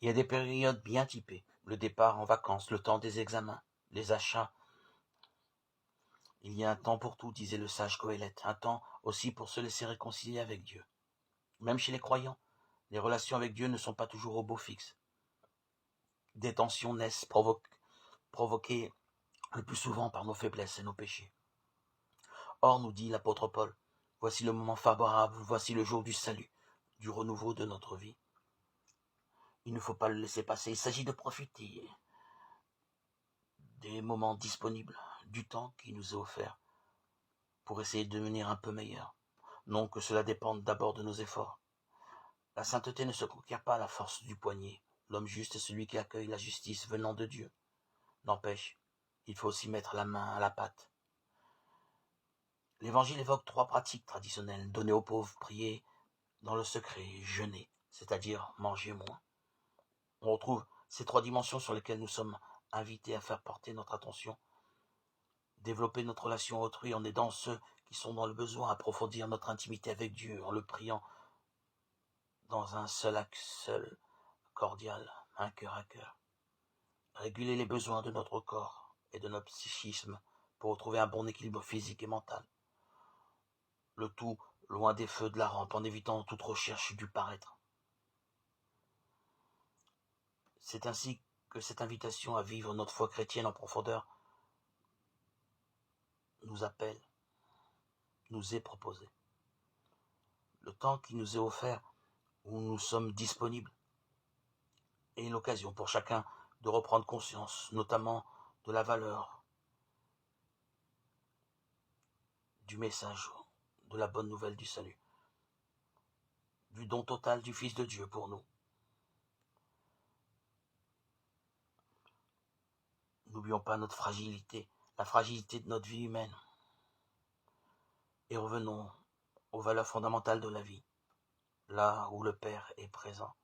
Il y a des périodes bien typées, le départ en vacances, le temps des examens, les achats. Il y a un temps pour tout, disait le sage Goélette, un temps aussi pour se laisser réconcilier avec Dieu. Même chez les croyants, les relations avec Dieu ne sont pas toujours au beau fixe. Des tensions naissent, provoquées le plus souvent par nos faiblesses et nos péchés. Or, nous dit l'apôtre Paul, voici le moment favorable, voici le jour du salut, du renouveau de notre vie. Il ne faut pas le laisser passer, il s'agit de profiter des moments disponibles, du temps qui nous est offert pour essayer de devenir un peu meilleur. Non que cela dépende d'abord de nos efforts. La sainteté ne se conquiert pas à la force du poignet. L'homme juste est celui qui accueille la justice venant de Dieu. N'empêche, il faut aussi mettre la main à la pâte. L'Évangile évoque 3 pratiques traditionnelles. Donner aux pauvres, prier dans le secret, jeûner, c'est-à-dire manger moins. On retrouve ces 3 dimensions sur lesquelles nous sommes invités à faire porter notre attention. Développer notre relation à autrui en aidant ceux qui sont dans le besoin, approfondir notre intimité avec Dieu en le priant dans un seul cordial, un cœur à cœur. Réguler les besoins de notre corps et de notre psychisme pour retrouver un bon équilibre physique et mental. Le tout loin des feux de la rampe en évitant toute recherche du paraître. C'est ainsi que cette invitation à vivre notre foi chrétienne en profondeur nous appelle, nous est proposée. Le temps qui nous est offert, où nous sommes disponibles, est l'occasion pour chacun de reprendre conscience, notamment de la valeur du message, de la bonne nouvelle du salut, du don total du Fils de Dieu pour nous. N'oublions pas notre fragilité, la fragilité de notre vie humaine, et revenons aux valeurs fondamentales de la vie, là où le Père est présent.